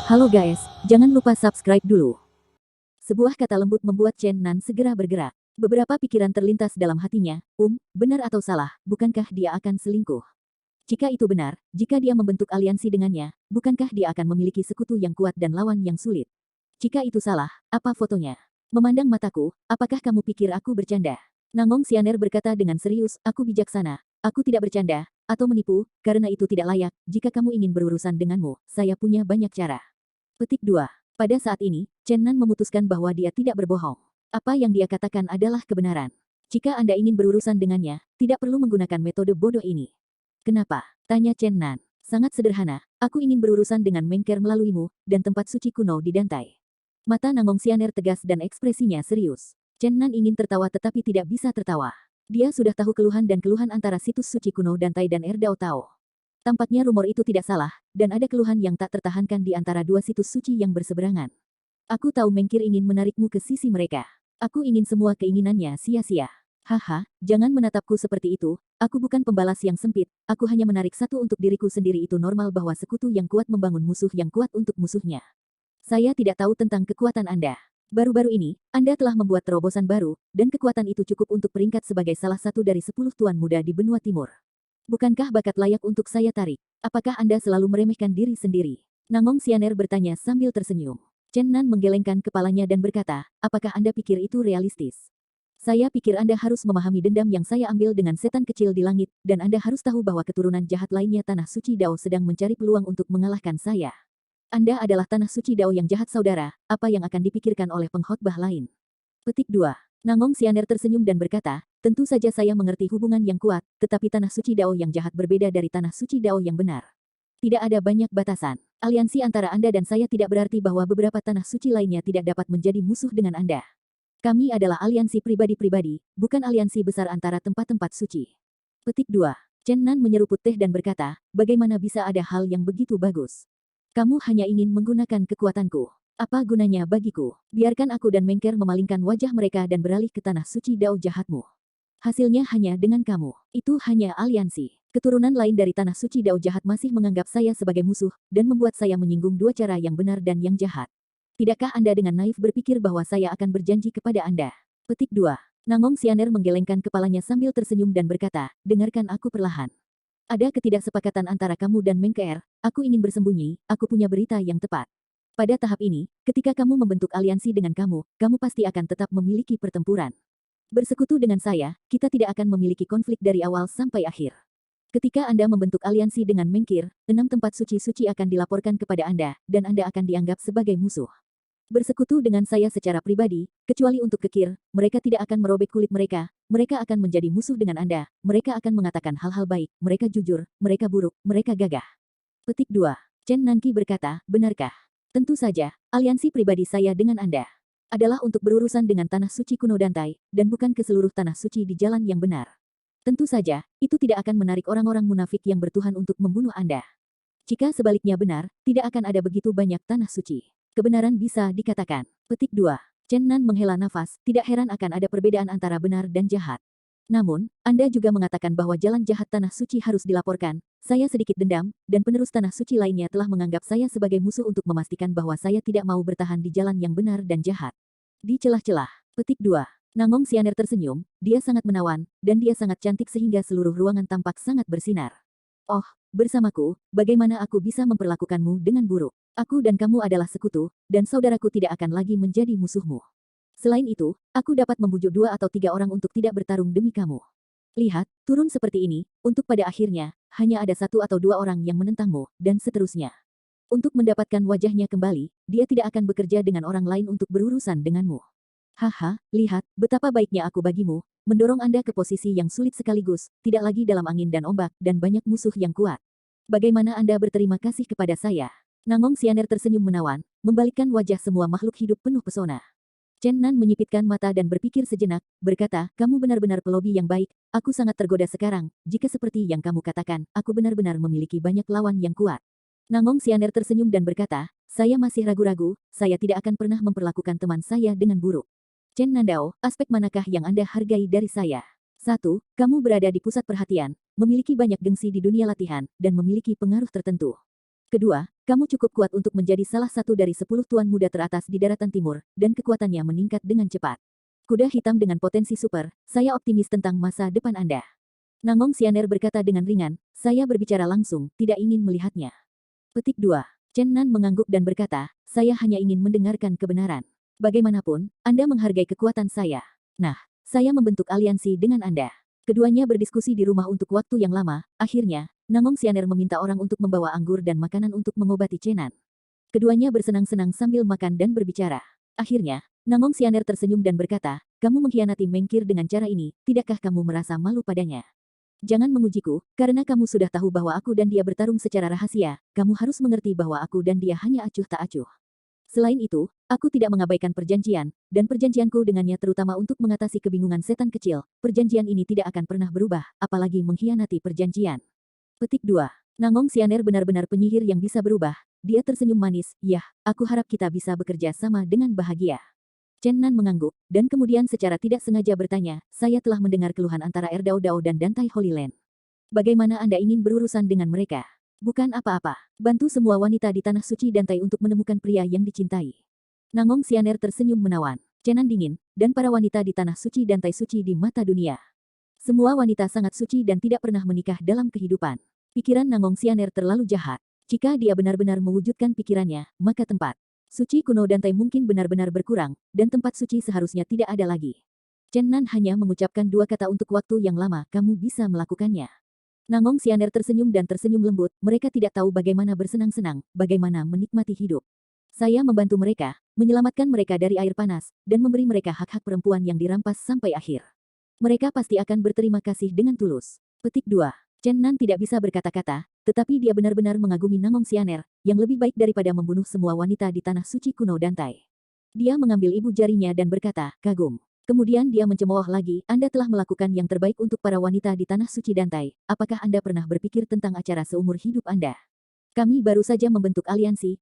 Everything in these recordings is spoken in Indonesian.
Halo guys, jangan lupa subscribe dulu. Sebuah kata lembut membuat Chen Nan segera bergerak. Beberapa pikiran terlintas dalam hatinya, benar atau salah, bukankah dia akan selingkuh? Jika itu benar, jika dia membentuk aliansi dengannya, bukankah dia akan memiliki sekutu yang kuat dan lawan yang sulit? Jika itu salah, apa fotonya? Memandang mataku, apakah kamu pikir aku bercanda? Nangong Xianer berkata dengan serius, aku bijaksana. Aku tidak bercanda, atau menipu, karena itu tidak layak. Jika kamu ingin berurusan denganmu, saya punya banyak cara. Petik 2. Pada saat ini, Chen Nan memutuskan bahwa dia tidak berbohong. Apa yang dia katakan adalah kebenaran. Jika Anda ingin berurusan dengannya, tidak perlu menggunakan metode bodoh ini. Kenapa? Tanya Chen Nan. Sangat sederhana, aku ingin berurusan dengan Mengker melaluimu, dan tempat suci kuno di Dantai. Mata Nangong Xianer tegas dan ekspresinya serius. Chen Nan ingin tertawa tetapi tidak bisa tertawa. Dia sudah tahu keluhan dan keluhan antara situs suci kuno Dantai dan Erdao Tao. Tampaknya rumor itu tidak salah, dan ada keluhan yang tak tertahankan di antara dua situs suci yang berseberangan. Aku tahu Mengkir ingin menarikmu ke sisi mereka. Aku ingin semua keinginannya sia-sia. Haha, jangan menatapku seperti itu, aku bukan pembalas yang sempit, aku hanya menarik satu untuk diriku sendiri. Itu normal bahwa sekutu yang kuat membangun musuh yang kuat untuk musuhnya. Saya tidak tahu tentang kekuatan Anda. Baru-baru ini, Anda telah membuat terobosan baru, dan kekuatan itu cukup untuk peringkat sebagai salah satu dari 10 tuan muda di benua timur. Bukankah bakat layak untuk saya tarik? Apakah Anda selalu meremehkan diri sendiri? Nangong Xianer bertanya sambil tersenyum. Chen Nan menggelengkan kepalanya dan berkata, apakah Anda pikir itu realistis? Saya pikir Anda harus memahami dendam yang saya ambil dengan setan kecil di langit, dan Anda harus tahu bahwa keturunan jahat lainnya Tanah Suci Dao sedang mencari peluang untuk mengalahkan saya. Anda adalah Tanah Suci Dao yang jahat saudara, apa yang akan dipikirkan oleh pengkhotbah lain? Petik 2. Nangong Xianer tersenyum dan berkata, tentu saja saya mengerti hubungan yang kuat, tetapi Tanah Suci Dao yang jahat berbeda dari Tanah Suci Dao yang benar. Tidak ada banyak batasan. Aliansi antara Anda dan saya tidak berarti bahwa beberapa Tanah Suci lainnya tidak dapat menjadi musuh dengan Anda. Kami adalah aliansi pribadi-pribadi, bukan aliansi besar antara tempat-tempat suci. Petik 2. Chen Nan menyeruput teh dan berkata, bagaimana bisa ada hal yang begitu bagus? Kamu hanya ingin menggunakan kekuatanku. Apa gunanya bagiku? Biarkan aku dan Mengker memalingkan wajah mereka dan beralih ke Tanah Suci Dao jahatmu. Hasilnya hanya dengan kamu. Itu hanya aliansi. Keturunan lain dari Tanah Suci Dao jahat masih menganggap saya sebagai musuh, dan membuat saya menyinggung dua cara yang benar dan yang jahat. Tidakkah Anda dengan naif berpikir bahwa saya akan berjanji kepada Anda? Petik 2. Nangong Xianer menggelengkan kepalanya sambil tersenyum dan berkata, dengarkan aku perlahan. Ada ketidaksepakatan antara kamu dan Mengker, aku ingin bersembunyi, aku punya berita yang tepat. Pada tahap ini, ketika kamu membentuk aliansi dengan kamu pasti akan tetap memiliki pertempuran. Bersekutu dengan saya, kita tidak akan memiliki konflik dari awal sampai akhir. Ketika Anda membentuk aliansi dengan Mengkir, 6 tempat suci-suci akan dilaporkan kepada Anda, dan Anda akan dianggap sebagai musuh. Bersekutu dengan saya secara pribadi, kecuali untuk Kekir, mereka tidak akan merobek kulit mereka akan menjadi musuh dengan Anda, mereka akan mengatakan hal-hal baik, mereka jujur, mereka buruk, mereka gagah. Petik 2. Chen Nanqi berkata, benarkah? Tentu saja, aliansi pribadi saya dengan Anda adalah untuk berurusan dengan Tanah Suci Kuno Dantai, dan bukan ke seluruh Tanah Suci di jalan yang benar. Tentu saja, itu tidak akan menarik orang-orang munafik yang bertuhan untuk membunuh Anda. Jika sebaliknya benar, tidak akan ada begitu banyak Tanah Suci. Kebenaran bisa dikatakan. Petik 2. Chen Nan menghela nafas, tidak heran akan ada perbedaan antara benar dan jahat. Namun, Anda juga mengatakan bahwa jalan jahat Tanah Suci harus dilaporkan. Saya sedikit dendam, dan penerus Tanah Suci lainnya telah menganggap saya sebagai musuh untuk memastikan bahwa saya tidak mau bertahan di jalan yang benar dan jahat. Di celah-celah. Petik 2. Nangong Xianer tersenyum, dia sangat menawan, dan dia sangat cantik sehingga seluruh ruangan tampak sangat bersinar. Oh, bersamaku, bagaimana aku bisa memperlakukanmu dengan buruk? Aku dan kamu adalah sekutu, dan saudaraku tidak akan lagi menjadi musuhmu. Selain itu, aku dapat membujuk 2 atau 3 orang untuk tidak bertarung demi kamu. Lihat, turun seperti ini, untuk pada akhirnya, hanya ada 1 atau 2 orang yang menentangmu, dan seterusnya. Untuk mendapatkan wajahnya kembali, dia tidak akan bekerja dengan orang lain untuk berurusan denganmu. Haha, lihat, betapa baiknya aku bagimu, mendorong Anda ke posisi yang sulit sekaligus, tidak lagi dalam angin dan ombak, dan banyak musuh yang kuat. Bagaimana Anda berterima kasih kepada saya? Nangong Xianer tersenyum menawan, membalikkan wajah semua makhluk hidup penuh pesona. Chen Nan menyipitkan mata dan berpikir sejenak, berkata, kamu benar-benar pelobi yang baik, aku sangat tergoda sekarang, jika seperti yang kamu katakan, aku benar-benar memiliki banyak lawan yang kuat. Nangong Xianer tersenyum dan berkata, saya masih ragu-ragu, saya tidak akan pernah memperlakukan teman saya dengan buruk. Chen Nandao, aspek manakah yang Anda hargai dari saya? 1. Kamu berada di pusat perhatian, memiliki banyak gengsi di dunia latihan, dan memiliki pengaruh tertentu. Kedua, Kamu cukup kuat untuk menjadi salah satu dari 10 tuan muda teratas di daratan timur, dan kekuatannya meningkat dengan cepat. Kuda hitam dengan potensi super, saya optimis tentang masa depan Anda. Nangong Xianer berkata dengan ringan, saya berbicara langsung, tidak ingin melihatnya. Petik 2. Chen Nan mengangguk dan berkata, saya hanya ingin mendengarkan kebenaran. Bagaimanapun, Anda menghargai kekuatan saya. Nah, saya membentuk aliansi dengan Anda. Keduanya berdiskusi di rumah untuk waktu yang lama, akhirnya, Nangong Xianer meminta orang untuk membawa anggur dan makanan untuk mengobati Chen Nan. Keduanya bersenang-senang sambil makan dan berbicara. Akhirnya, Nangong Xianer tersenyum dan berkata, kamu mengkhianati Mengkir dengan cara ini, tidakkah kamu merasa malu padanya? Jangan mengujiku, karena kamu sudah tahu bahwa aku dan dia bertarung secara rahasia, kamu harus mengerti bahwa aku dan dia hanya acuh tak acuh. Selain itu, aku tidak mengabaikan perjanjian, dan perjanjianku dengannya terutama untuk mengatasi kebingungan setan kecil, perjanjian ini tidak akan pernah berubah, apalagi mengkhianati perjanjian. Petik 2. Nangong Xianer benar-benar penyihir yang bisa berubah, dia tersenyum manis, yah, aku harap kita bisa bekerja sama dengan bahagia. Chen Nan mengangguk, dan kemudian secara tidak sengaja bertanya, saya telah mendengar keluhan antara Erdao Dao dan Dantai Holy Land. Bagaimana Anda ingin berurusan dengan mereka? Bukan apa-apa. Bantu semua wanita di Tanah Suci Dantai untuk menemukan pria yang dicintai. Nangong Xianer tersenyum menawan. Chen Nan dingin, dan para wanita di Tanah Suci Dantai suci di mata dunia. Semua wanita sangat suci dan tidak pernah menikah dalam kehidupan. Pikiran Nangong Xianer terlalu jahat. Jika dia benar-benar mewujudkan pikirannya, maka tempat suci kuno Dantai mungkin benar-benar berkurang, dan tempat suci seharusnya tidak ada lagi. Chen Nan hanya mengucapkan dua kata untuk waktu yang lama, kamu bisa melakukannya. Nangong Xianer tersenyum dan tersenyum lembut, mereka tidak tahu bagaimana bersenang-senang, bagaimana menikmati hidup. Saya membantu mereka, menyelamatkan mereka dari air panas, dan memberi mereka hak-hak perempuan yang dirampas sampai akhir. Mereka pasti akan berterima kasih dengan tulus. Petik 2. Chen Nan tidak bisa berkata-kata, tetapi dia benar-benar mengagumi Nangong Xianer, yang lebih baik daripada membunuh semua wanita di Tanah Suci kuno Dantai. Dia mengambil ibu jarinya dan berkata, kagum. Kemudian dia mencemooh lagi, Anda telah melakukan yang terbaik untuk para wanita di Tanah Suci Dantai, apakah Anda pernah berpikir tentang acara seumur hidup Anda? Kami baru saja membentuk aliansi,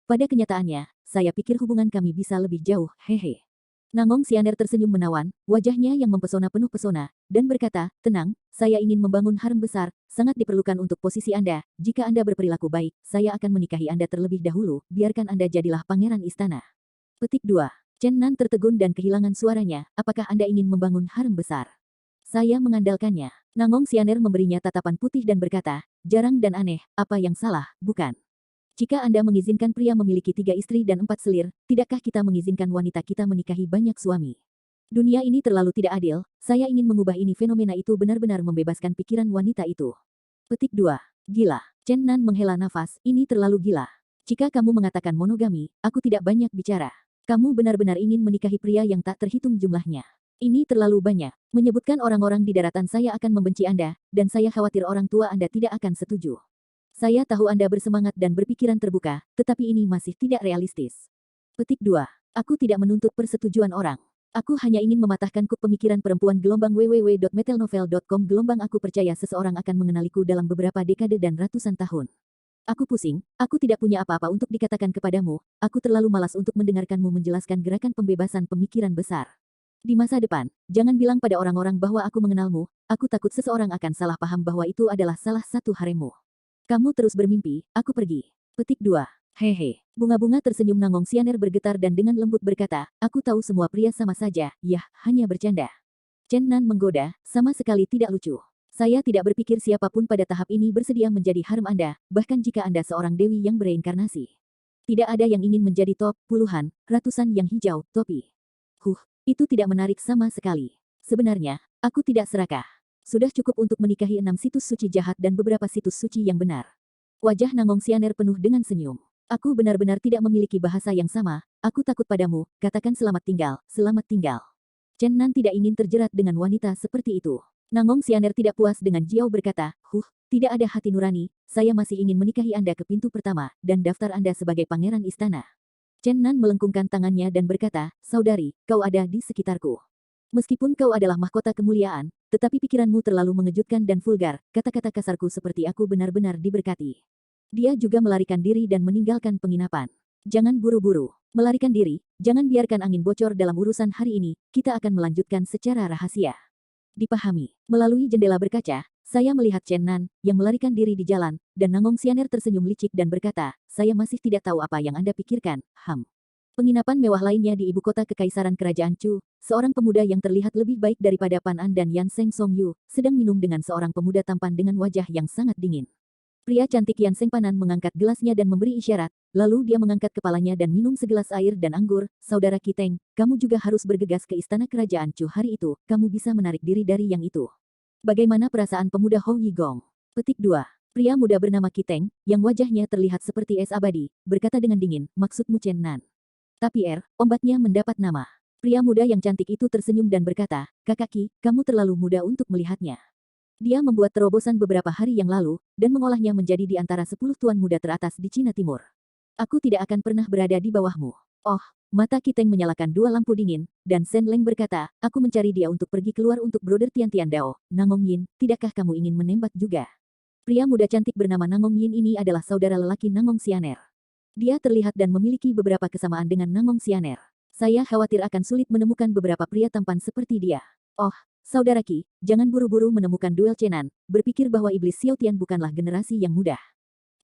pada kenyataannya, saya pikir hubungan kami bisa lebih jauh, hehe. Nangong Xianer tersenyum menawan, wajahnya yang mempesona penuh pesona, dan berkata, tenang, saya ingin membangun harem besar, sangat diperlukan untuk posisi Anda, jika Anda berperilaku baik, saya akan menikahi Anda terlebih dahulu, biarkan Anda jadilah pangeran istana. Petik 2. Chen Nan tertegun dan kehilangan suaranya, apakah Anda ingin membangun harem besar? Saya mengandalkannya. Nangong Xianer memberinya tatapan putih dan berkata, jarang dan aneh, apa yang salah, bukan? Jika Anda mengizinkan pria memiliki 3 istri dan 4 selir, tidakkah kita mengizinkan wanita kita menikahi banyak suami? Dunia ini terlalu tidak adil, saya ingin mengubah ini fenomena itu benar-benar membebaskan pikiran wanita itu. Petik 2. Gila. Chen Nan menghela nafas, ini terlalu gila. Jika kamu mengatakan monogami, aku tidak banyak bicara. Kamu benar-benar ingin menikahi pria yang tak terhitung jumlahnya. Ini terlalu banyak. Menyebutkan orang-orang di daratan saya akan membenci Anda, dan saya khawatir orang tua Anda tidak akan setuju. Saya tahu Anda bersemangat dan berpikiran terbuka, tetapi ini masih tidak realistis. Petik 2. Aku tidak menuntut persetujuan orang. Aku hanya ingin mematahkan kuk pemikiran perempuan gelombang www.metelnovel.com gelombang aku percaya seseorang akan mengenaliku dalam beberapa dekade dan ratusan tahun. Aku pusing, aku tidak punya apa-apa untuk dikatakan kepadamu, aku terlalu malas untuk mendengarkanmu menjelaskan gerakan pembebasan pemikiran besar. Di masa depan, jangan bilang pada orang-orang bahwa aku mengenalmu, aku takut seseorang akan salah paham bahwa itu adalah salah satu haremmu. Kamu terus bermimpi, aku pergi. Petik 2. Hehe. Bunga-bunga tersenyum Nangong Xianer bergetar dan dengan lembut berkata, aku tahu semua pria sama saja, yah, hanya bercanda. Chen Nan menggoda, sama sekali tidak lucu. Saya tidak berpikir siapapun pada tahap ini bersedia menjadi harem Anda, bahkan jika Anda seorang dewi yang bereinkarnasi. Tidak ada yang ingin menjadi top, puluhan, ratusan yang hijau, topi. Itu tidak menarik sama sekali. Sebenarnya, aku tidak serakah. Sudah cukup untuk menikahi 6 situs suci jahat dan beberapa situs suci yang benar. Wajah Nangong Xianer penuh dengan senyum. Aku benar-benar tidak memiliki bahasa yang sama, aku takut padamu, katakan selamat tinggal, selamat tinggal. Chen Nan tidak ingin terjerat dengan wanita seperti itu. Nangong Xianer tidak puas dengan Jiao berkata, tidak ada hati nurani, saya masih ingin menikahi Anda ke pintu pertama, dan daftar Anda sebagai pangeran istana. Chen Nan melengkungkan tangannya dan berkata, saudari, kau ada di sekitarku. Meskipun kau adalah mahkota kemuliaan, tetapi pikiranmu terlalu mengejutkan dan vulgar, kata-kata kasarku seperti aku benar-benar diberkati. Dia juga melarikan diri dan meninggalkan penginapan. Jangan buru-buru. Melarikan diri, jangan biarkan angin bocor dalam urusan hari ini, kita akan melanjutkan secara rahasia. Dipahami. Melalui jendela berkaca, Saya melihat Chen Nan, yang melarikan diri di jalan, dan Nangong Xianer tersenyum licik dan berkata, saya masih tidak tahu apa yang Anda pikirkan, Penginapan mewah lainnya di ibu kota Kekaisaran Kerajaan Chu, seorang pemuda yang terlihat lebih baik daripada Pan An dan Yan Seng Song Yu, sedang minum dengan seorang pemuda tampan dengan wajah yang sangat dingin. Pria cantik Yan Seng Panan mengangkat gelasnya dan memberi isyarat, lalu dia mengangkat kepalanya dan minum segelas air dan anggur. Saudara Kiteng, kamu juga harus bergegas ke istana kerajaan Chu hari itu, kamu bisa menarik diri dari yang itu. Bagaimana perasaan pemuda Hou Yigong? Petik 2. Pria muda bernama Kiteng, yang wajahnya terlihat seperti es abadi, berkata dengan dingin, maksudmu Chen Nan. Tapi ombaknya mendapat nama. Pria muda yang cantik itu tersenyum dan berkata, Kakak Ki, kamu terlalu muda untuk melihatnya. Dia membuat terobosan beberapa hari yang lalu, dan mengolahnya menjadi di antara 10 tuan muda teratas di Cina Timur. Aku tidak akan pernah berada di bawahmu. Oh, mata Kiteng menyalakan 2 lampu dingin, dan Sen Leng berkata, aku mencari dia untuk pergi keluar untuk Broder Tian Tian Dao. Nangong Yin, tidakkah kamu ingin menembak juga? Pria muda cantik bernama Nangong Yin ini adalah saudara lelaki Nangong Xianer. Dia terlihat dan memiliki beberapa kesamaan dengan Nangong Xianer. Saya khawatir akan sulit menemukan beberapa pria tampan seperti dia. Oh, saudara Ki, jangan buru-buru menemukan duel Chenan, berpikir bahwa iblis Xiao Tian bukanlah generasi yang mudah.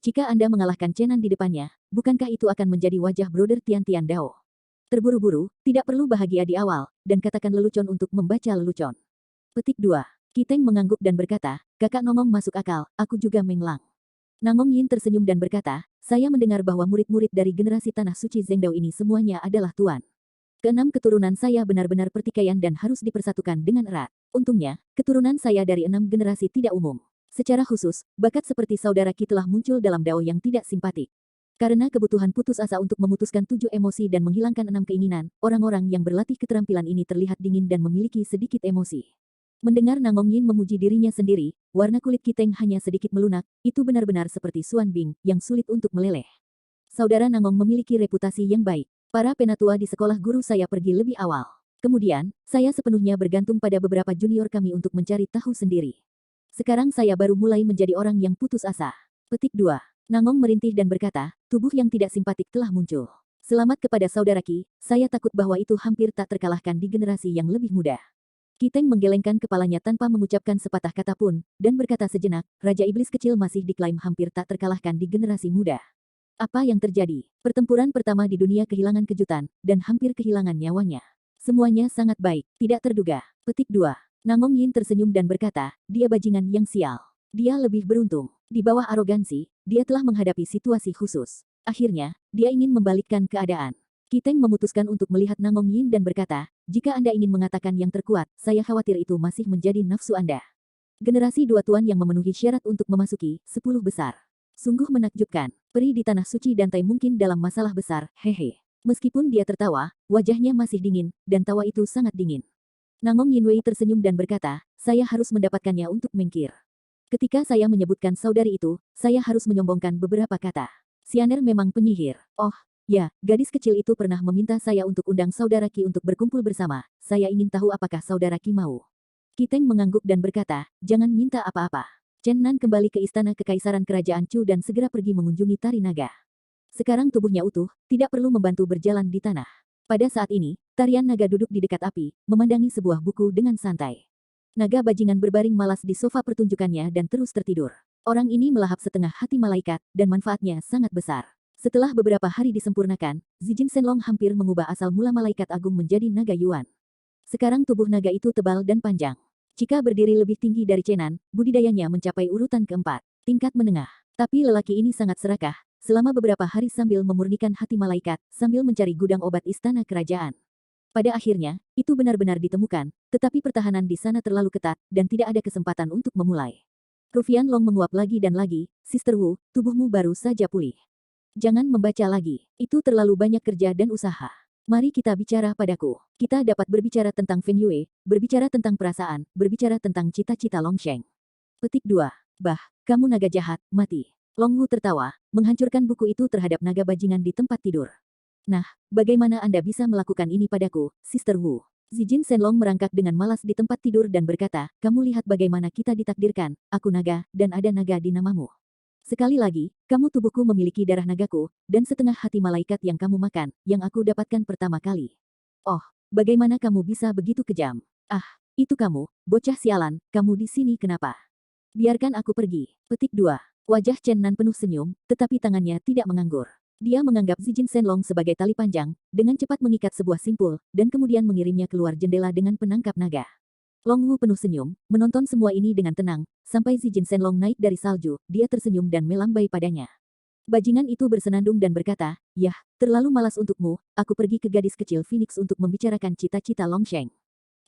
Jika Anda mengalahkan Chenan di depannya, bukankah itu akan menjadi wajah Broder Tian Tian Dao? Terburu-buru, tidak perlu bahagia di awal, dan katakan lelucon untuk membaca lelucon. Petik 2. Kiteng mengangguk dan berkata, kakak Nongong masuk akal, aku juga Menglang. Nangong Yin tersenyum dan berkata, saya mendengar bahwa murid-murid dari generasi Tanah Suci Zengdao ini semuanya adalah tuan. Keenam keturunan saya benar-benar pertikaian dan harus dipersatukan dengan erat. Untungnya, keturunan saya dari 6 generasi tidak umum. Secara khusus, bakat seperti saudara Ki telah muncul dalam dao yang tidak simpatik. Karena kebutuhan putus asa untuk memutuskan 7 emosi dan menghilangkan 6 keinginan, orang-orang yang berlatih keterampilan ini terlihat dingin dan memiliki sedikit emosi. Mendengar Nangong Yin memuji dirinya sendiri, warna kulit Kiteng hanya sedikit melunak, itu benar-benar seperti Suan Bing, yang sulit untuk meleleh. Saudara Nangong memiliki reputasi yang baik. Para penatua di sekolah guru saya pergi lebih awal. Kemudian, saya sepenuhnya bergantung pada beberapa junior kami untuk mencari tahu sendiri. Sekarang saya baru mulai menjadi orang yang putus asa. Petik 2. Nangong merintih dan berkata, tubuh yang tidak simpatik telah muncul. Selamat kepada saudara Ki, saya takut bahwa itu hampir tak terkalahkan di generasi yang lebih muda. Kiteng menggelengkan kepalanya tanpa mengucapkan sepatah kata pun, dan berkata sejenak, Raja Iblis kecil masih diklaim hampir tak terkalahkan di generasi muda. Apa yang terjadi? Pertempuran pertama di dunia kehilangan kejutan, dan hampir kehilangan nyawanya. Semuanya sangat baik, tidak terduga. Petik 2. Nangong Yin tersenyum dan berkata, dia bajingan yang sial. Dia lebih beruntung. Di bawah arogansi, dia telah menghadapi situasi khusus. Akhirnya, dia ingin membalikkan keadaan. Kiteng memutuskan untuk melihat Nangong Yin dan berkata, jika Anda ingin mengatakan yang terkuat, saya khawatir itu masih menjadi nafsu Anda. Generasi 2 tuan yang memenuhi syarat untuk memasuki 10 besar. Sungguh menakjubkan. Peri di Tanah Suci Dantai mungkin dalam masalah besar, hehe. Meskipun dia tertawa, wajahnya masih dingin, dan tawa itu sangat dingin. Nangong Yinwei tersenyum dan berkata, saya harus mendapatkannya untuk mengkir. Ketika saya menyebutkan saudari itu, saya harus menyombongkan beberapa kata. Xianer memang penyihir. Oh, ya, gadis kecil itu pernah meminta saya untuk undang saudara Ki untuk berkumpul bersama. Saya ingin tahu apakah saudara Ki mau. Kiteng mengangguk dan berkata, jangan minta apa-apa. Chen Nan kembali ke istana Kekaisaran Kerajaan Chu dan segera pergi mengunjungi Tari Naga. Sekarang tubuhnya utuh, tidak perlu membantu berjalan di tanah. Pada saat ini, Tarian Naga duduk di dekat api, memandangi sebuah buku dengan santai. Naga bajingan berbaring malas di sofa pertunjukannya dan terus tertidur. Orang ini melahap setengah hati malaikat, dan manfaatnya sangat besar. Setelah beberapa hari disempurnakan, Zijin Shenlong hampir mengubah asal mula malaikat agung menjadi naga Yuan. Sekarang tubuh naga itu tebal dan panjang. Jika berdiri lebih tinggi dari Chenan, budidayanya mencapai urutan keempat, tingkat menengah. Tapi lelaki ini sangat serakah, selama beberapa hari sambil memurnikan hati malaikat, sambil mencari gudang obat istana kerajaan. Pada akhirnya, itu benar-benar ditemukan, tetapi pertahanan di sana terlalu ketat, dan tidak ada kesempatan untuk memulai. Rufian Long menguap lagi dan lagi, Sister Wu, tubuhmu baru saja pulih. Jangan membaca lagi, itu terlalu banyak kerja dan usaha. Mari kita bicara padaku. Kita dapat berbicara tentang Feng Yue, berbicara tentang perasaan, berbicara tentang cita-cita Longsheng. Petik 2. Bah, kamu naga jahat, mati. Long Wu tertawa, menghancurkan buku itu terhadap naga bajingan di tempat tidur. Nah, bagaimana Anda bisa melakukan ini padaku, Sister Wu? Zijin Shenlong merangkak dengan malas di tempat tidur dan berkata, kamu lihat bagaimana kita ditakdirkan, aku naga, dan ada naga di namamu. Sekali lagi, kamu tubuhku memiliki darah nagaku, dan setengah hati malaikat yang kamu makan, yang aku dapatkan pertama kali. Oh, bagaimana kamu bisa begitu kejam? Ah, itu kamu, bocah sialan, kamu di sini kenapa? Biarkan aku pergi. Petik 2. Wajah Chen Nan penuh senyum, tetapi tangannya tidak menganggur. Dia menganggap Zijin Shenlong sebagai tali panjang, dengan cepat mengikat sebuah simpul, dan kemudian mengirimnya keluar jendela dengan penangkap naga. Long Wu penuh senyum, menonton semua ini dengan tenang, sampai Zijin Shenlong naik dari salju, dia tersenyum dan melambai padanya. Bajingan itu bersenandung dan berkata, "Yah, terlalu malas untukmu, aku pergi ke gadis kecil Phoenix untuk membicarakan cita-cita Longsheng.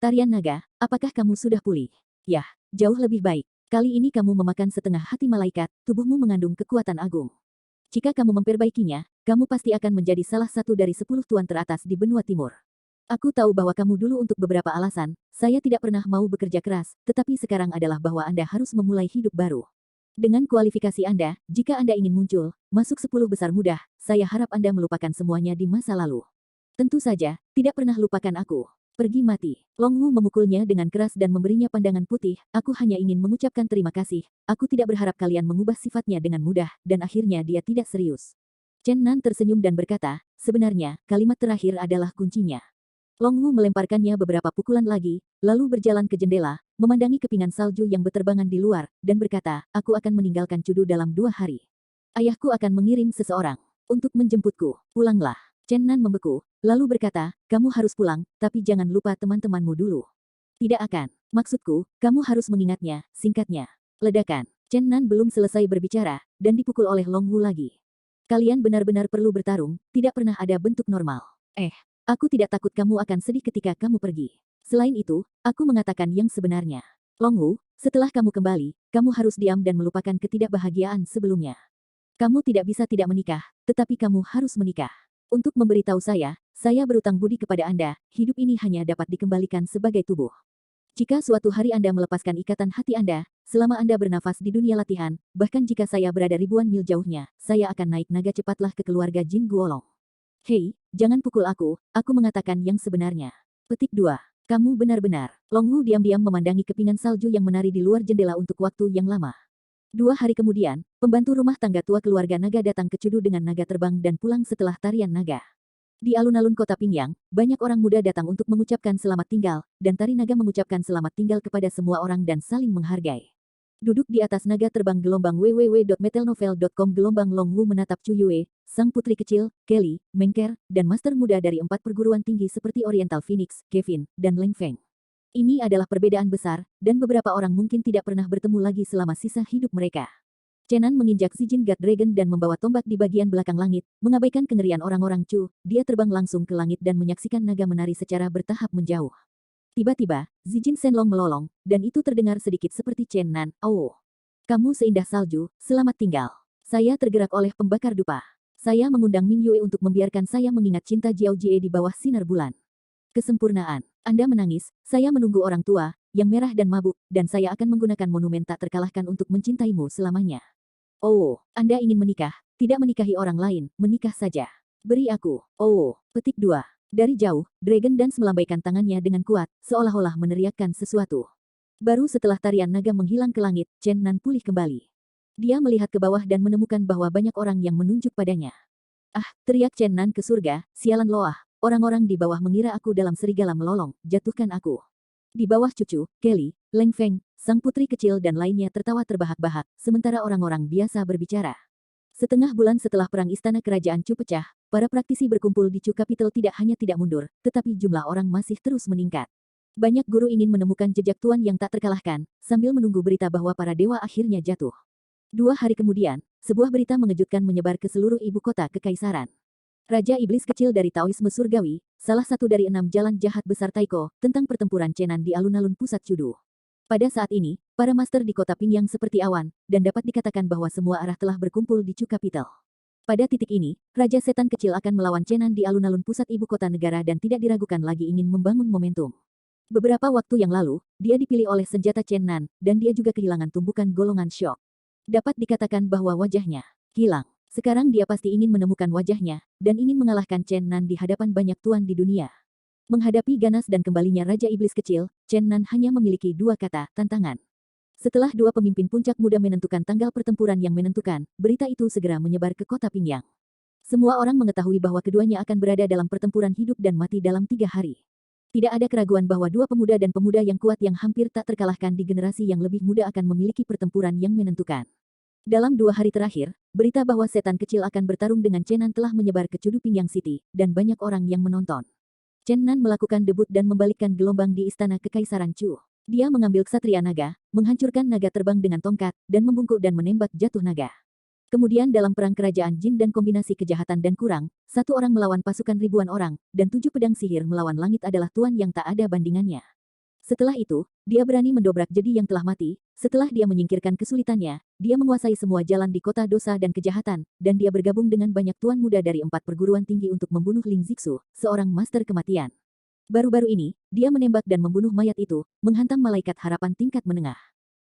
Tarian naga, apakah kamu sudah pulih? Yah, jauh lebih baik. Kali ini kamu memakan setengah hati malaikat, tubuhmu mengandung kekuatan agung. Jika kamu memperbaikinya, kamu pasti akan menjadi salah satu dari 10 tuan teratas di benua timur. Aku tahu bahwa kamu dulu untuk beberapa alasan, saya tidak pernah mau bekerja keras, tetapi sekarang adalah bahwa Anda harus memulai hidup baru. Dengan kualifikasi Anda, jika Anda ingin muncul, masuk 10 besar mudah, saya harap Anda melupakan semuanya di masa lalu. Tentu saja, tidak pernah lupakan aku. Pergi mati. Long Wu memukulnya dengan keras dan memberinya pandangan putih, aku hanya ingin mengucapkan terima kasih, aku tidak berharap kalian mengubah sifatnya dengan mudah, dan akhirnya dia tidak serius. Chen Nan tersenyum dan berkata, sebenarnya, kalimat terakhir adalah kuncinya. Long Wu melemparkannya beberapa pukulan lagi, lalu berjalan ke jendela, memandangi kepingan salju yang berterbangan di luar, dan berkata, aku akan meninggalkan Cudu dalam 2 hari. Ayahku akan mengirim seseorang untuk menjemputku. Pulanglah. Chen Nan membeku, lalu berkata, kamu harus pulang, tapi jangan lupa teman-temanmu dulu. Tidak akan. Maksudku, kamu harus mengingatnya, singkatnya. Ledakan. Chen Nan belum selesai berbicara, dan dipukul oleh Long Wu lagi. Kalian benar-benar perlu bertarung, tidak pernah ada bentuk normal. Aku tidak takut kamu akan sedih ketika kamu pergi. Selain itu, aku mengatakan yang sebenarnya. Long Wu, setelah kamu kembali, kamu harus diam dan melupakan ketidakbahagiaan sebelumnya. Kamu tidak bisa tidak menikah, tetapi kamu harus menikah. Untuk memberitahu saya berutang budi kepada Anda, hidup ini hanya dapat dikembalikan sebagai tubuh. Jika suatu hari Anda melepaskan ikatan hati Anda, selama Anda bernafas di dunia latihan, bahkan jika saya berada ribuan mil jauhnya, saya akan naik naga cepatlah ke keluarga Jin Guolong. Hei, jangan pukul aku mengatakan yang sebenarnya. Petik 2. Kamu benar-benar. Long Wu diam-diam memandangi kepingan salju yang menari di luar jendela untuk waktu yang lama. 2 hari kemudian, pembantu rumah tangga tua keluarga naga datang ke Cudu dengan naga terbang dan pulang setelah tarian naga. Di alun-alun kota Pingyang, banyak orang muda datang untuk mengucapkan selamat tinggal, dan tari naga mengucapkan selamat tinggal kepada semua orang dan saling menghargai. Duduk di atas naga terbang gelombang www.metelnovel.com gelombang Long Wu menatap Chu Yue, sang putri kecil, Kelly, Mengker, dan master muda dari 4 perguruan tinggi seperti Oriental Phoenix, Kevin, dan Leng Feng. Ini adalah perbedaan besar, dan beberapa orang mungkin tidak pernah bertemu lagi selama sisa hidup mereka. Chen Nan menginjak Zijin God Dragon dan membawa tombak di bagian belakang langit, mengabaikan kengerian orang-orang Chu, dia terbang langsung ke langit dan menyaksikan naga menari secara bertahap menjauh. Tiba-tiba, Zijin Shenlong melolong, dan itu terdengar sedikit seperti Chen Nan, "Oh, kamu seindah salju, selamat tinggal." Saya tergerak oleh pembakar dupa. Saya mengundang Ming Yue untuk membiarkan saya mengingat cinta Jiao Jie di bawah sinar bulan. Kesempurnaan. Anda menangis, saya menunggu orang tua, yang merah dan mabuk, dan saya akan menggunakan monumen tak terkalahkan untuk mencintaimu selamanya. Oh, Anda ingin menikah, tidak menikahi orang lain, menikah saja. Beri aku. Oh, petik 2. Dari jauh, Dragon Dance melambaikan tangannya dengan kuat, seolah-olah meneriakkan sesuatu. Baru setelah tarian naga menghilang ke langit, Chen Nan pulih kembali. Dia melihat ke bawah dan menemukan bahwa banyak orang yang menunjuk padanya. Ah, teriak Chen Nan ke surga, sialan loah. Orang-orang di bawah mengira aku dalam serigala melolong, jatuhkan aku. Di bawah cucu, Kelly, Leng Feng, sang putri kecil dan lainnya tertawa terbahak-bahak, sementara orang-orang biasa berbicara. Setengah bulan setelah perang istana kerajaan Chu pecah, para praktisi berkumpul di Chu Capital tidak hanya tidak mundur, tetapi jumlah orang masih terus meningkat. Banyak guru ingin menemukan jejak tuan yang tak terkalahkan, sambil menunggu berita bahwa para dewa akhirnya jatuh. 2 hari kemudian, sebuah berita mengejutkan menyebar ke seluruh ibu kota kekaisaran. Raja Iblis Kecil dari Taoisme Surgawi, salah satu dari 6 jalan jahat besar Taiko, tentang pertempuran Chen Nan di alun-alun pusat Cudu. Pada saat ini, para master di kota Pingyang seperti awan, dan dapat dikatakan bahwa semua arah telah berkumpul di Chu Capital. Pada titik ini, Raja Setan Kecil akan melawan Chen Nan di alun-alun pusat ibu kota negara dan tidak diragukan lagi ingin membangun momentum. Beberapa waktu yang lalu, dia dipilih oleh senjata Chen Nan, dan dia juga kehilangan tumbukan golongan syok. Dapat dikatakan bahwa wajahnya hilang. Sekarang dia pasti ingin menemukan wajahnya, dan ingin mengalahkan Chen Nan di hadapan banyak tuan di dunia. Menghadapi ganas dan kembalinya Raja Iblis Kecil, Chen Nan hanya memiliki 2 kata, tantangan. Setelah 2 pemimpin puncak muda menentukan tanggal pertempuran yang menentukan, berita itu segera menyebar ke kota Pingyang. Semua orang mengetahui bahwa keduanya akan berada dalam pertempuran hidup dan mati dalam 3 hari. Tidak ada keraguan bahwa dua pemuda dan pemuda yang kuat yang hampir tak terkalahkan di generasi yang lebih muda akan memiliki pertempuran yang menentukan. Dalam 2 hari terakhir, berita bahwa setan kecil akan bertarung dengan Chen Nan telah menyebar ke Chuduping Yang City, dan banyak orang yang menonton. Chen Nan melakukan debut dan membalikkan gelombang di Istana Kekaisaran Chu. Dia mengambil Ksatria Naga, menghancurkan naga terbang dengan tongkat, dan membungkuk dan menembak jatuh naga. Kemudian dalam perang kerajaan jin dan kombinasi kejahatan dan kurang, 1 orang melawan pasukan ribuan orang, dan 7 pedang sihir melawan langit adalah tuan yang tak ada bandingannya. Setelah itu, dia berani mendobrak jadi yang telah mati. Setelah dia menyingkirkan kesulitannya, dia menguasai semua jalan di kota dosa dan kejahatan, dan dia bergabung dengan banyak tuan muda dari 4 perguruan tinggi untuk membunuh Ling Zixu, seorang master kematian. Baru-baru ini, dia menembak dan membunuh mayat itu, menghantam malaikat harapan tingkat menengah.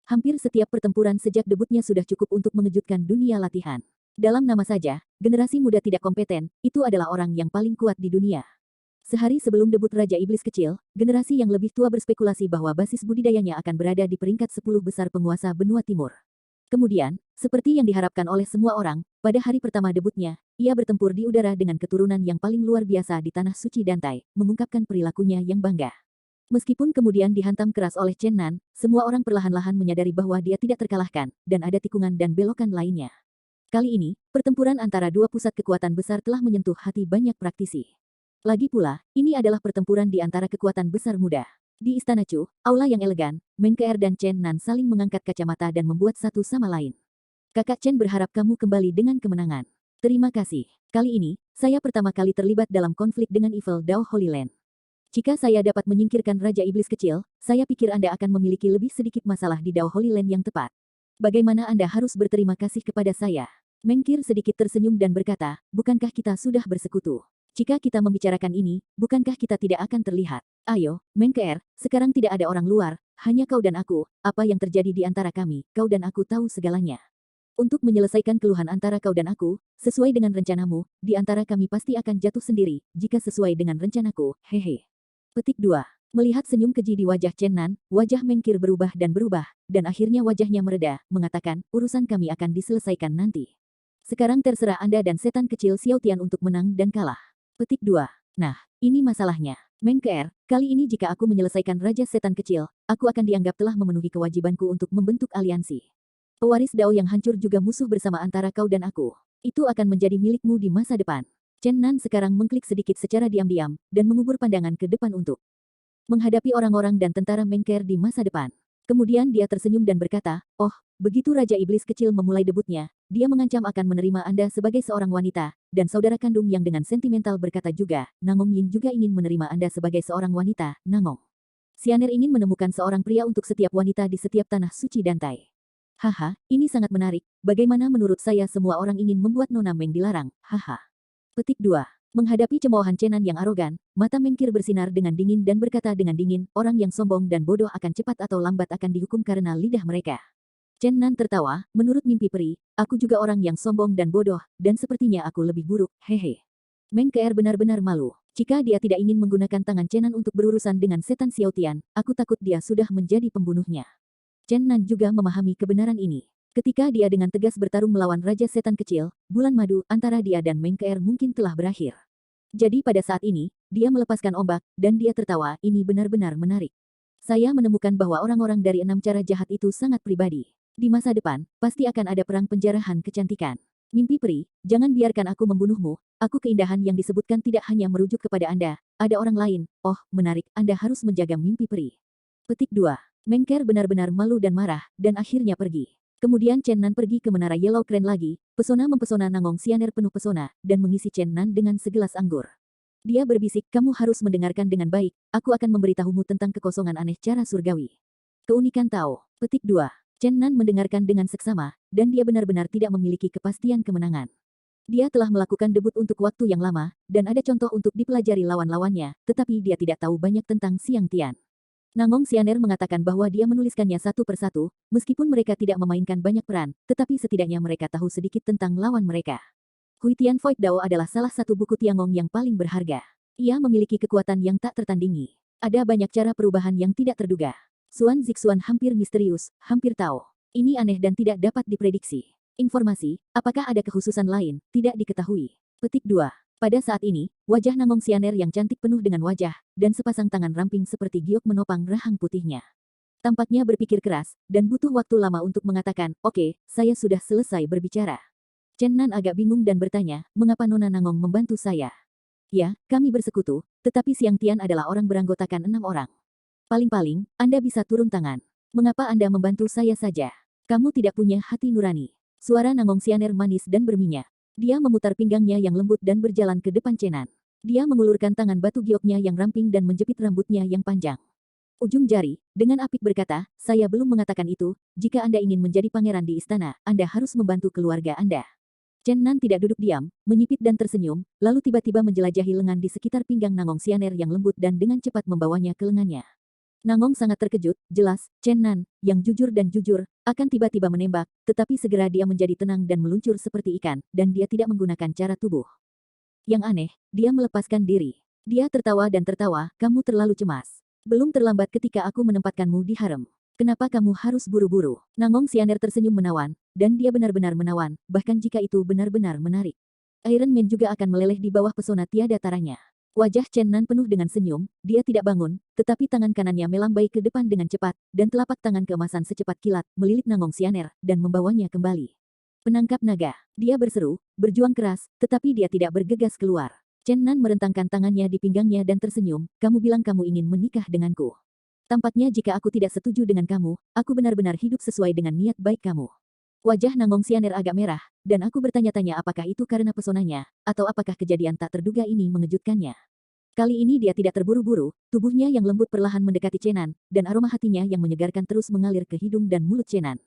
Hampir setiap pertempuran sejak debutnya sudah cukup untuk mengejutkan dunia latihan. Dalam nama saja, generasi muda tidak kompeten, itu adalah orang yang paling kuat di dunia. Sehari sebelum debut Raja Iblis Kecil, generasi yang lebih tua berspekulasi bahwa basis budidayanya akan berada di peringkat 10 besar penguasa benua timur. Kemudian, seperti yang diharapkan oleh semua orang, pada hari pertama debutnya, ia bertempur di udara dengan keturunan yang paling luar biasa di tanah suci Dantai, mengungkapkan perilakunya yang bangga. Meskipun kemudian dihantam keras oleh Chen Nan, semua orang perlahan-lahan menyadari bahwa dia tidak terkalahkan, dan ada tikungan dan belokan lainnya. Kali ini, pertempuran antara dua pusat kekuatan besar telah menyentuh hati banyak praktisi. Lagi pula, ini adalah pertempuran di antara kekuatan besar muda. Di Istana Chu, aula yang elegan, Meng Keer dan Chen Nan saling mengangkat kacamata dan membuat satu sama lain. Kakak Chen berharap kamu kembali dengan kemenangan. Terima kasih. Kali ini, saya pertama kali terlibat dalam konflik dengan Evil Dao Holy Land. Jika saya dapat menyingkirkan Raja Iblis Kecil, saya pikir Anda akan memiliki lebih sedikit masalah di Dao Holy Land yang tepat. Bagaimana Anda harus berterima kasih kepada saya? Meng Keer sedikit tersenyum dan berkata, bukankah kita sudah bersekutu? Jika kita membicarakan ini, bukankah kita tidak akan terlihat? Ayo, Meng Keer, sekarang tidak ada orang luar, hanya kau dan aku, apa yang terjadi di antara kami, kau dan aku tahu segalanya. Untuk menyelesaikan keluhan antara kau dan aku, sesuai dengan rencanamu, di antara kami pasti akan jatuh sendiri, jika sesuai dengan rencanaku, hehe. Petik 2. Melihat senyum keji di wajah Chen Nan, wajah Meng Keer berubah, dan akhirnya wajahnya mereda, mengatakan, urusan kami akan diselesaikan nanti. Sekarang terserah Anda dan setan kecil Xiao Tian untuk menang dan kalah. Petik 2. Nah, ini masalahnya. Meng Keer, kali ini jika aku menyelesaikan Raja Setan Kecil, aku akan dianggap telah memenuhi kewajibanku untuk membentuk aliansi. Pewaris Dao yang hancur juga musuh bersama antara kau dan aku. Itu akan menjadi milikmu di masa depan. Chen Nan sekarang mengklik sedikit secara diam-diam, dan mengubur pandangan ke depan untuk menghadapi orang-orang dan tentara Meng Keer di masa depan. Kemudian dia tersenyum dan berkata, oh, begitu Raja Iblis Kecil memulai debutnya, dia mengancam akan menerima Anda sebagai seorang wanita, dan saudara kandung yang dengan sentimental berkata juga, Nangong Yin juga ingin menerima Anda sebagai seorang wanita, Nangong. Xianer ingin menemukan seorang pria untuk setiap wanita di setiap tanah suci Dantai. Haha, ini sangat menarik, bagaimana menurut saya semua orang ingin membuat Nona Meng dilarang, haha. Petik 2. Menghadapi cemoohan Chen Nan yang arogan, mata Meng Keer bersinar dengan dingin dan berkata dengan dingin, orang yang sombong dan bodoh akan cepat atau lambat akan dihukum karena lidah mereka. Chen Nan tertawa, menurut mimpi peri, aku juga orang yang sombong dan bodoh, dan sepertinya aku lebih buruk, hehe. Meng Keer benar-benar malu. Jika dia tidak ingin menggunakan tangan Chen Nan untuk berurusan dengan setan Xiao Tian, aku takut dia sudah menjadi pembunuhnya. Chen Nan juga memahami kebenaran ini. Ketika dia dengan tegas bertarung melawan Raja Setan Kecil, bulan madu antara dia dan Meng Keer mungkin telah berakhir. Jadi pada saat ini, dia melepaskan ombak, dan dia tertawa, ini benar-benar menarik. Saya menemukan bahwa orang-orang dari 6 cara jahat itu sangat pribadi. Di masa depan, pasti akan ada perang penjarahan kecantikan. Mimpi peri, jangan biarkan aku membunuhmu, aku keindahan yang disebutkan tidak hanya merujuk kepada Anda, ada orang lain, oh, menarik, Anda harus menjaga mimpi peri. Petik 2. Meng Keer benar-benar malu dan marah, dan akhirnya pergi. Kemudian Chen Nan pergi ke menara Yellow Crane lagi, pesona mempesona Nangong Xianer penuh pesona, dan mengisi Chen Nan dengan segelas anggur. Dia berbisik, kamu harus mendengarkan dengan baik, aku akan memberitahumu tentang kekosongan aneh cara surgawi. Keunikan Tao. Petik 2. Chen Nan mendengarkan dengan seksama, dan dia benar-benar tidak memiliki kepastian kemenangan. Dia telah melakukan debut untuk waktu yang lama, dan ada contoh untuk dipelajari lawan-lawannya, tetapi dia tidak tahu banyak tentang Xiang Tian. Nangong Xianer mengatakan bahwa dia menuliskannya satu persatu, meskipun mereka tidak memainkan banyak peran, tetapi setidaknya mereka tahu sedikit tentang lawan mereka. Huitian Void Dao adalah salah satu buku Tiangong yang paling berharga. Ia memiliki kekuatan yang tak tertandingi. Ada banyak cara perubahan yang tidak terduga. Xuan Zixuan hampir misterius, hampir tahu. Ini aneh dan tidak dapat diprediksi. Informasi, apakah ada kekhususan lain, tidak diketahui. Petik 2. Pada saat ini, wajah Nangong Sianer yang cantik penuh dengan wajah, dan sepasang tangan ramping seperti giok menopang rahang putihnya. Tampaknya berpikir keras, dan butuh waktu lama untuk mengatakan, "Oke, saya sudah selesai berbicara." Chen Nan agak bingung dan bertanya, "Mengapa Nona Nangong membantu saya?" "Ya, kami bersekutu, tetapi Siang Tian adalah orang beranggotakan 6 orang. Paling-paling, Anda bisa turun tangan. Mengapa Anda membantu saya saja? Kamu tidak punya hati nurani." Suara Nangong Sianer manis dan berminyak. Dia memutar pinggangnya yang lembut dan berjalan ke depan Chen Nan. Dia mengulurkan tangan batu gioknya yang ramping dan menjepit rambutnya yang panjang. Ujung jari, dengan apik berkata, "Saya belum mengatakan itu, jika Anda ingin menjadi pangeran di istana, Anda harus membantu keluarga Anda." Chen Nan tidak duduk diam, menyipit dan tersenyum, lalu tiba-tiba menjelajahi lengan di sekitar pinggang Nangong Sianer yang lembut dan dengan cepat membawanya ke lengannya. Nangong sangat terkejut, jelas, Chen Nan, yang jujur dan jujur, akan tiba-tiba menembak, tetapi segera dia menjadi tenang dan meluncur seperti ikan, dan dia tidak menggunakan cara tubuh. Yang aneh, dia melepaskan diri. Dia tertawa dan tertawa, "Kamu terlalu cemas. Belum terlambat ketika aku menempatkanmu di harem. Kenapa kamu harus buru-buru?" Nangong Sianer tersenyum menawan, dan dia benar-benar menawan, bahkan jika itu benar-benar menarik. Iron Man juga akan meleleh di bawah pesona tiada taranya. Wajah Chen Nan penuh dengan senyum, dia tidak bangun, tetapi tangan kanannya melambai ke depan dengan cepat, dan telapak tangan keemasan secepat kilat, melilit Nangong Sianer, dan membawanya kembali. "Penangkap naga," dia berseru, berjuang keras, tetapi dia tidak bergegas keluar. Chen Nan merentangkan tangannya di pinggangnya dan tersenyum, "Kamu bilang kamu ingin menikah denganku. Tampaknya jika aku tidak setuju dengan kamu, aku benar-benar hidup sesuai dengan niat baik kamu." Wajah Nangong Sianer agak merah, dan aku bertanya-tanya apakah itu karena pesonanya, atau apakah kejadian tak terduga ini mengejutkannya. Kali ini dia tidak terburu-buru, tubuhnya yang lembut perlahan mendekati Chen Nan, dan aroma hatinya yang menyegarkan terus mengalir ke hidung dan mulut Chen Nan.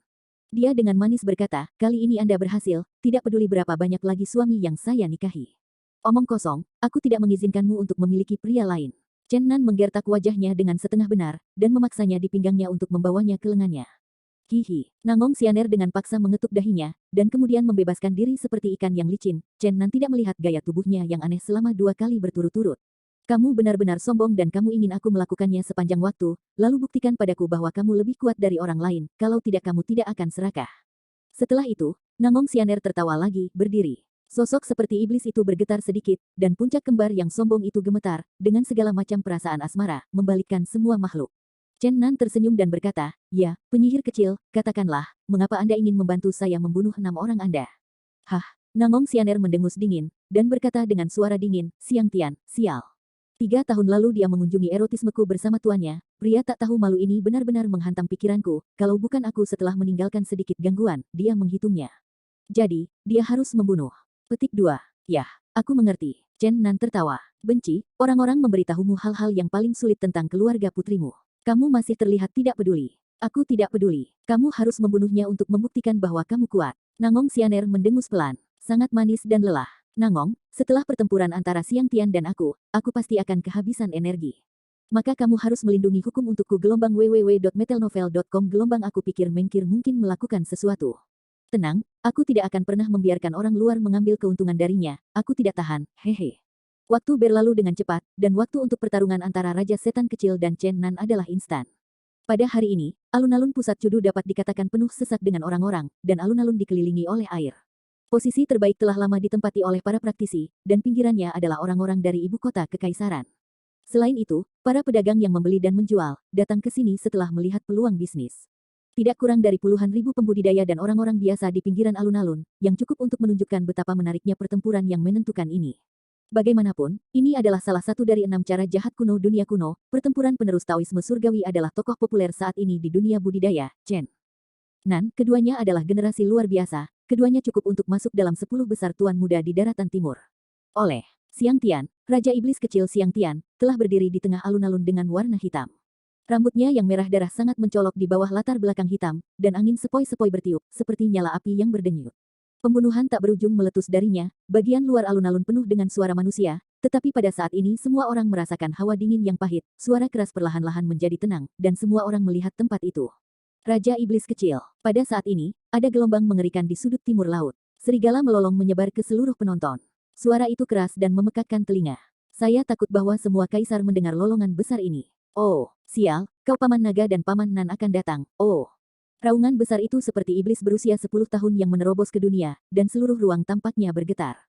Dia dengan manis berkata, "Kali ini Anda berhasil, tidak peduli berapa banyak lagi suami yang saya nikahi. Omong kosong, aku tidak mengizinkanmu untuk memiliki pria lain." Chen Nan menggertak wajahnya dengan setengah benar, dan memaksanya di pinggangnya untuk membawanya ke lengannya. "Hihi." Nangong Sianer dengan paksa mengetuk dahinya, dan kemudian membebaskan diri seperti ikan yang licin. Chen Nan tidak melihat gaya tubuhnya yang aneh selama 2 kali berturut-turut. "Kamu benar-benar sombong dan kamu ingin aku melakukannya sepanjang waktu, lalu buktikan padaku bahwa kamu lebih kuat dari orang lain, kalau tidak kamu tidak akan serakah." Setelah itu, Nangong Sianer tertawa lagi, berdiri. Sosok seperti iblis itu bergetar sedikit, dan puncak kembar yang sombong itu gemetar, dengan segala macam perasaan asmara, membalikkan semua makhluk. Chen Nan tersenyum dan berkata, "Ya, penyihir kecil, katakanlah, mengapa Anda ingin membantu saya membunuh 6 orang Anda?" "Hah?" Nangong Sianer mendengus dingin, dan berkata dengan suara dingin, "Siang Tian, sial. 3 tahun lalu dia mengunjungi erotismeku bersama tuannya, pria tak tahu malu ini benar-benar menghantam pikiranku, kalau bukan aku setelah meninggalkan sedikit gangguan, dia menghitungnya. Jadi, dia harus membunuh." Petik 2. "Yah, aku mengerti." Chen Nan tertawa. "Benci, orang-orang memberitahumu hal-hal yang paling sulit tentang keluarga putrimu. Kamu masih terlihat tidak peduli. Aku tidak peduli. Kamu harus membunuhnya untuk membuktikan bahwa kamu kuat." Nangong Sianer mendengus pelan, sangat manis dan lelah. "Nangong, setelah pertempuran antara Siang Tian dan aku pasti akan kehabisan energi. Maka kamu harus melindungi hukum untukku." Gelombang www.metelnovel.com Gelombang aku pikir Mengkir mungkin melakukan sesuatu. "Tenang, aku tidak akan pernah membiarkan orang luar mengambil keuntungan darinya, aku tidak tahan, hehe." Waktu berlalu dengan cepat, dan waktu untuk pertarungan antara Raja Setan Kecil dan Chen Nan adalah instan. Pada hari ini, alun-alun pusat Cudu dapat dikatakan penuh sesak dengan orang-orang, dan alun-alun dikelilingi oleh air. Posisi terbaik telah lama ditempati oleh para praktisi, dan pinggirannya adalah orang-orang dari ibu kota kekaisaran. Selain itu, para pedagang yang membeli dan menjual, datang ke sini setelah melihat peluang bisnis. Tidak kurang dari puluhan ribu pembudidaya dan orang-orang biasa di pinggiran alun-alun, yang cukup untuk menunjukkan betapa menariknya pertempuran yang menentukan ini. Bagaimanapun, ini adalah salah satu dari 6 cara jahat kuno dunia kuno. Pertempuran penerus Taoisme surgawi adalah tokoh populer saat ini di dunia budidaya, Chen Nan. Keduanya adalah generasi luar biasa, keduanya cukup untuk masuk dalam 10 besar tuan muda di daratan timur. Oleh Siang Tian, Raja Iblis Kecil Siang Tian, telah berdiri di tengah alun-alun dengan warna hitam. Rambutnya yang merah darah sangat mencolok di bawah latar belakang hitam, dan angin sepoi-sepoi bertiup, seperti nyala api yang berdenyut. Pembunuhan tak berujung meletus darinya, bagian luar alun-alun penuh dengan suara manusia, tetapi pada saat ini semua orang merasakan hawa dingin yang pahit, suara keras perlahan-lahan menjadi tenang, dan semua orang melihat tempat itu. Raja Iblis Kecil. Pada saat ini, ada gelombang mengerikan di sudut timur laut. Serigala melolong menyebar ke seluruh penonton. Suara itu keras dan memekakkan telinga. "Saya takut bahwa semua kaisar mendengar lolongan besar ini. Oh, sial, kau Paman Naga dan Paman Nan akan datang, oh." Raungan besar itu seperti iblis berusia 10 tahun yang menerobos ke dunia, dan seluruh ruang tampaknya bergetar.